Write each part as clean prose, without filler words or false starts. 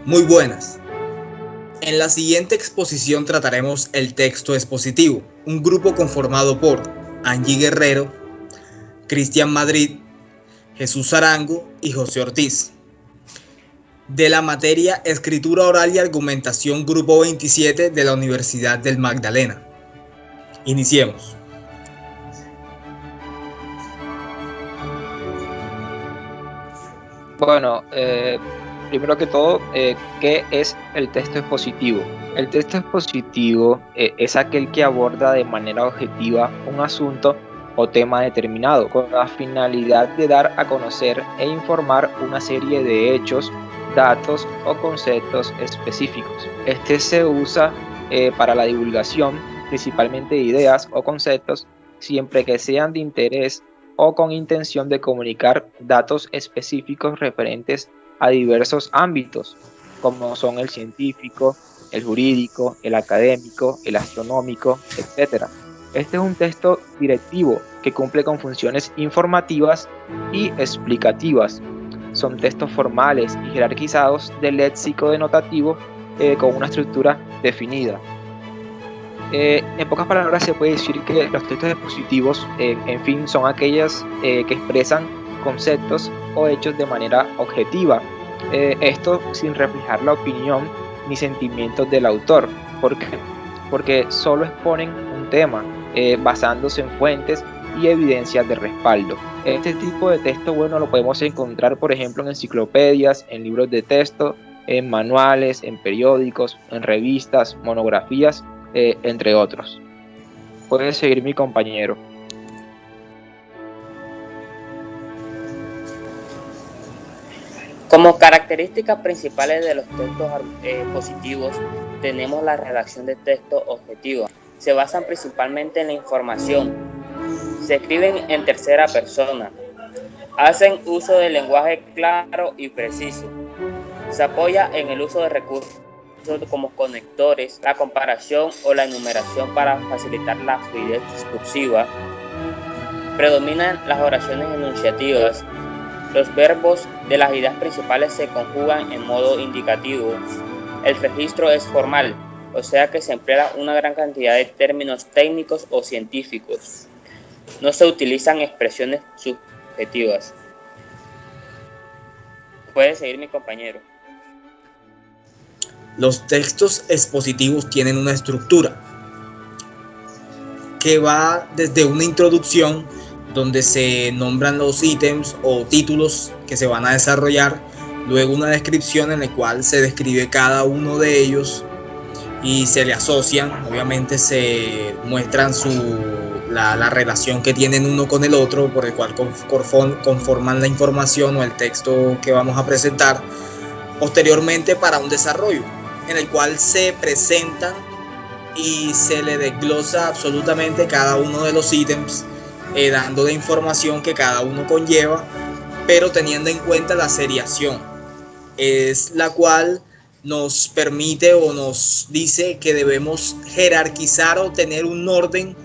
Muy buenas. En la siguiente exposición trataremos el texto expositivo, un grupo conformado por Angie Guerrero, Cristian Madrid, Jesús Arango y José Ortiz. De la materia Escritura Oral y Argumentación Grupo 27 de la Universidad del Magdalena. Iniciemos. Bueno, primero que todo, ¿qué es el texto expositivo? El texto expositivo es aquel que aborda de manera objetiva un asunto o tema determinado, con la finalidad de dar a conocer e informar una serie de hechos, datos o conceptos específicos. Este se usa para la divulgación, principalmente de ideas o conceptos, siempre que sean de interés o con intención de comunicar datos específicos referentes a diversos ámbitos, como son el científico, el jurídico, el académico, el astronómico, etc. Este es un texto directivo que cumple con funciones informativas y explicativas. Son textos formales y jerarquizados del léxico denotativo con una estructura definida. En pocas palabras se puede decir que los textos expositivos, en fin, son aquellas que expresan conceptos o hechos de manera objetiva, esto sin reflejar la opinión ni sentimientos del autor. ¿Por qué? Porque solo exponen un tema, basándose en fuentes y evidencias de respaldo. Este tipo de texto, bueno, lo podemos encontrar, por ejemplo, en enciclopedias, en libros de texto, en manuales, en periódicos, en revistas, monografías, entre otros. Puede seguir mi compañero. Como características principales de los textos positivos tenemos la redacción de texto objetiva. Se basan principalmente en la información. Se escriben en tercera persona. Hacen uso del lenguaje claro y preciso. Se apoya en el uso de recursos como conectores, la comparación o la enumeración para facilitar la fluidez discursiva. Predominan las oraciones enunciativas. Los verbos de las ideas principales se conjugan en modo indicativo. El registro es formal, o sea que se emplea una gran cantidad de términos técnicos o científicos. No se utilizan expresiones subjetivas. Puede seguir mi compañero. Los textos expositivos tienen una estructura que va desde una introducción donde se nombran los ítems o títulos que se van a desarrollar, luego una descripción en la cual se describe cada uno de ellos y se le asocian, obviamente se muestran la relación que tienen uno con el otro, por el cual conforman la información o el texto que vamos a presentar posteriormente para un desarrollo en el cual se presentan y se le desglosa absolutamente cada uno de los ítems, dando la información que cada uno conlleva, pero teniendo en cuenta la seriación, es la cual nos permite o nos dice que debemos jerarquizar o tener un orden,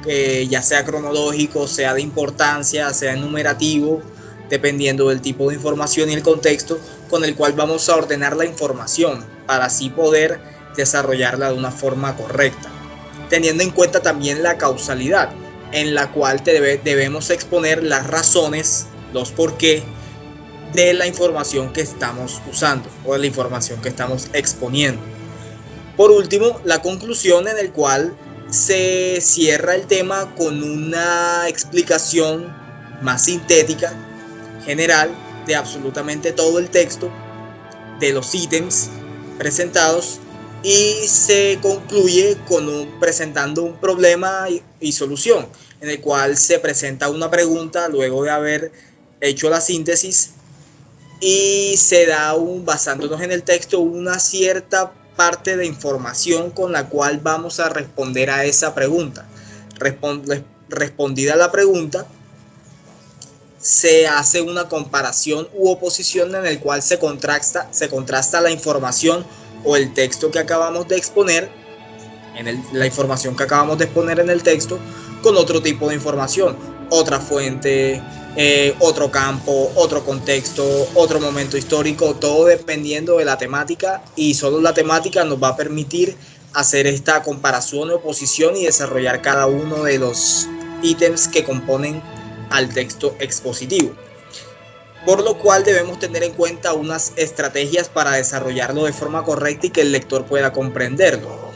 que ya sea cronológico, sea de importancia, sea enumerativo, dependiendo del tipo de información y el contexto con el cual vamos a ordenar la información para así poder desarrollarla de una forma correcta, teniendo en cuenta también la causalidad, en la cual debemos exponer las razones, los por qué de la información que estamos usando o de la información que estamos exponiendo. Por último, la conclusión, en el cual se cierra el tema con una explicación más sintética, general, de absolutamente todo el texto, de los ítems presentados, y se concluye presentando un problema y solución, en el cual se presenta una pregunta luego de haber hecho la síntesis y se da basándonos en el texto una cierta parte de información con la cual vamos a responder a esa pregunta. Respondida la pregunta, se hace una comparación u oposición en el cual se contrasta la información o el texto que acabamos de exponer, la información que acabamos de exponer en el texto, con otro tipo de información, otra fuente otro campo, otro contexto, otro momento histórico, todo dependiendo de la temática, y solo la temática nos va a permitir hacer esta comparación o oposición y desarrollar cada uno de los ítems que componen al texto expositivo. Por lo cual debemos tener en cuenta unas estrategias para desarrollarlo de forma correcta y que el lector pueda comprenderlo.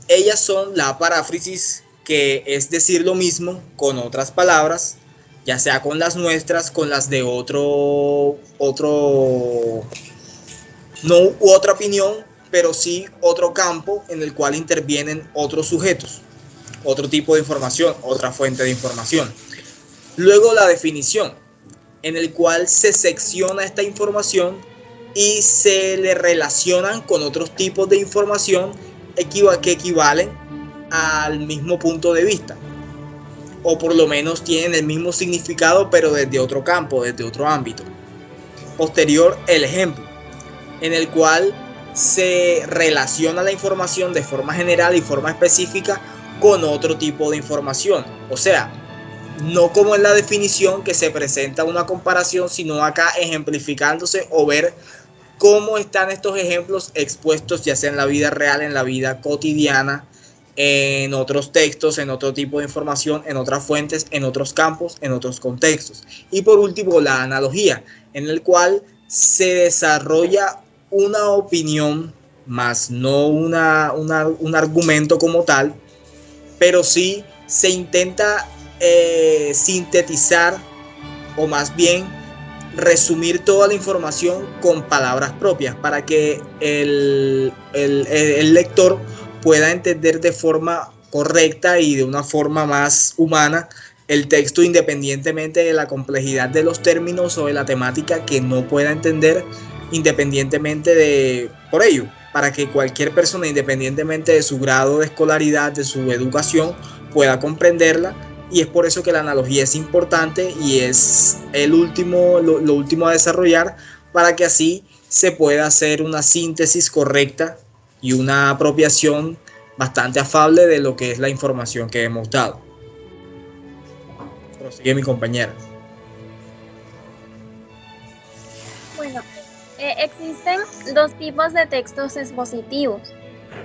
Ellas son la paráfrasis, que es decir lo mismo con otras palabras, ya sea con las nuestras, con las de no otra opinión, pero sí otro campo en el cual intervienen otros sujetos, otro tipo de información, otra fuente de información. Luego la definición, en el cual se secciona esta información y se le relacionan con otros tipos de información que equivalen al mismo punto de vista, o por lo menos tienen el mismo significado pero desde otro campo, desde otro ámbito. Posterior, el ejemplo, en el cual se relaciona la información de forma general y forma específica con otro tipo de información. O sea, no como en la definición, que se presenta una comparación, sino acá ejemplificándose o ver cómo están estos ejemplos expuestos, ya sea en la vida real, en la vida cotidiana, en otros textos, en otro tipo de información, en otras fuentes, en otros campos, en otros contextos. Y por último, la analogía, en el cual se desarrolla una opinión, más no un argumento como tal, pero sí se intenta sintetizar, o más bien resumir toda la información con palabras propias para que el lector pueda entender de forma correcta y de una forma más humana el texto, independientemente de la complejidad de los términos o de la temática que no pueda entender, independientemente de por ello, para que cualquier persona, independientemente de su grado de escolaridad, de su educación, pueda comprenderla. Y es por eso que la analogía es importante y es lo último a desarrollar, para que así se pueda hacer una síntesis correcta y una apropiación bastante afable de lo que es la información que hemos dado. Prosigue mi compañera. Bueno, existen dos tipos de textos expositivos.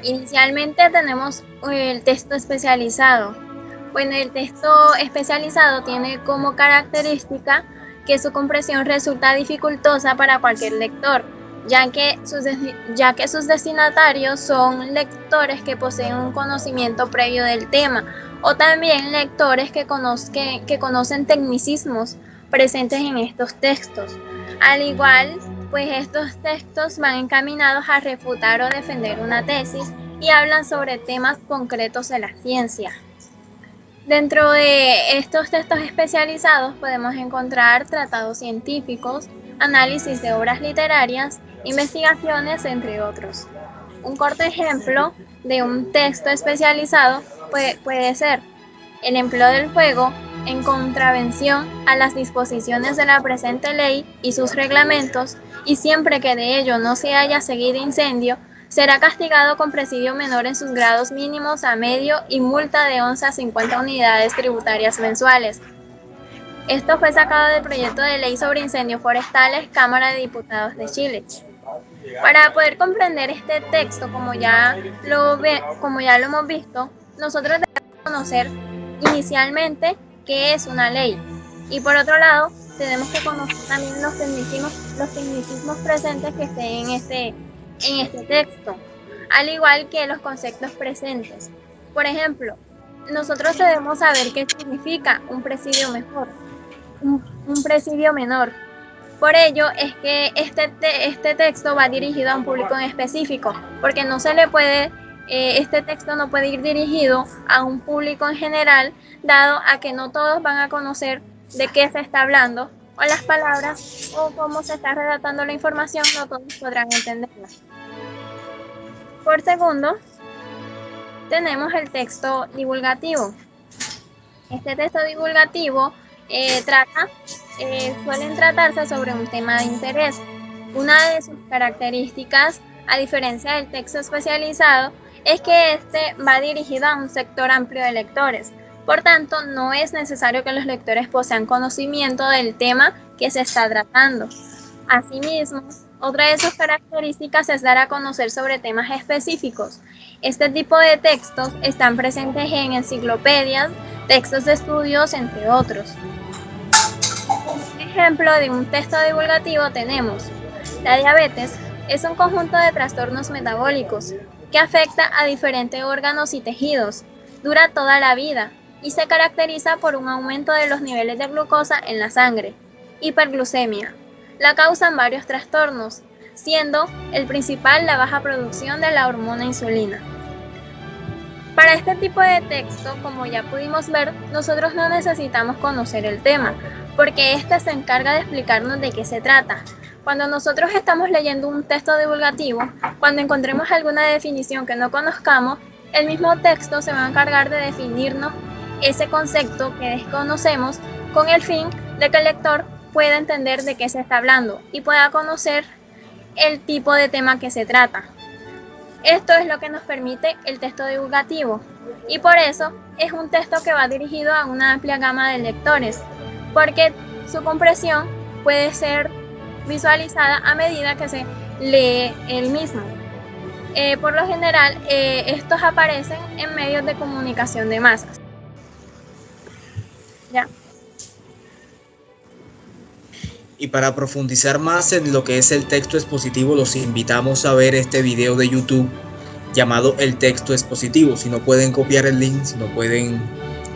Inicialmente tenemos el texto especializado. Bueno, el texto especializado tiene como característica que su comprensión resulta dificultosa para cualquier lector, ya que sus destinatarios son lectores que poseen un conocimiento previo del tema, o también lectores que conocen tecnicismos presentes en estos textos. Al igual, pues estos textos van encaminados a refutar o defender una tesis y hablan sobre temas concretos de la ciencia. Dentro de estos textos especializados podemos encontrar tratados científicos, análisis de obras literarias, investigaciones, entre otros. Un corto ejemplo de un texto especializado puede ser el empleo del fuego en contravención a las disposiciones de la presente ley y sus reglamentos, y siempre que de ello no se haya seguido incendio, será castigado con presidio menor en sus grados mínimos a medio y multa de 11 a 50 unidades tributarias mensuales. Esto fue sacado del proyecto de ley sobre incendios forestales, Cámara de Diputados de Chile. Para poder comprender este texto, como ya lo hemos visto, nosotros debemos conocer inicialmente qué es una ley. Y por otro lado, tenemos que conocer también los tecnicismos presentes que estén en este texto, al igual que los conceptos presentes. Por ejemplo, nosotros debemos saber qué significa un presidio menor. Por ello es que este texto va dirigido a un público en específico, porque este texto no puede ir dirigido a un público en general, dado a que no todos van a conocer de qué se está hablando, o las palabras, o cómo se está redactando la información, no todos podrán entenderla. Por segundo, tenemos el texto divulgativo. Este texto divulgativo suelen tratarse sobre un tema de interés. Una de sus características, a diferencia del texto especializado, es que este va dirigido a un sector amplio de lectores, Por tanto, no es necesario que los lectores posean conocimiento del tema que se está tratando. Asimismo, otra de sus características es dar a conocer sobre temas específicos. Este tipo de textos están presentes en enciclopedias, textos de estudios, entre otros. Un ejemplo de un texto divulgativo tenemos: la diabetes es un conjunto de trastornos metabólicos que afecta a diferentes órganos y tejidos, dura toda la vida y se caracteriza por un aumento de los niveles de glucosa en la sangre, hiperglucemia. La causan varios trastornos, siendo el principal la baja producción de la hormona insulina. Para este tipo de texto, como ya pudimos ver, nosotros no necesitamos conocer el tema, porque éste se encarga de explicarnos de qué se trata. Cuando nosotros estamos leyendo un texto divulgativo, cuando encontremos alguna definición que no conozcamos, el mismo texto se va a encargar de definirnos ese concepto que desconocemos, con el fin de que el lector pueda entender de qué se está hablando y pueda conocer el tipo de tema que se trata. Esto es lo que nos permite el texto divulgativo, y por eso es un texto que va dirigido a una amplia gama de lectores, porque su comprensión puede ser visualizada a medida que se lee el mismo. Por lo general, estos aparecen en medios de comunicación de masas. ¿Ya? Y para profundizar más en lo que es el texto expositivo, los invitamos a ver este video de YouTube llamado El texto expositivo. Si no pueden copiar el link, si no pueden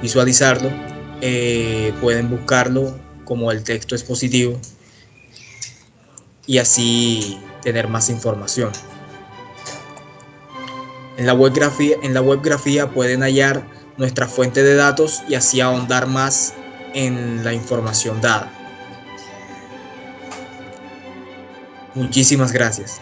visualizarlo, pueden buscarlo como el texto expositivo y así tener más información. En la webgrafía pueden hallar nuestra fuente de datos y así ahondar más en la información dada. Muchísimas gracias.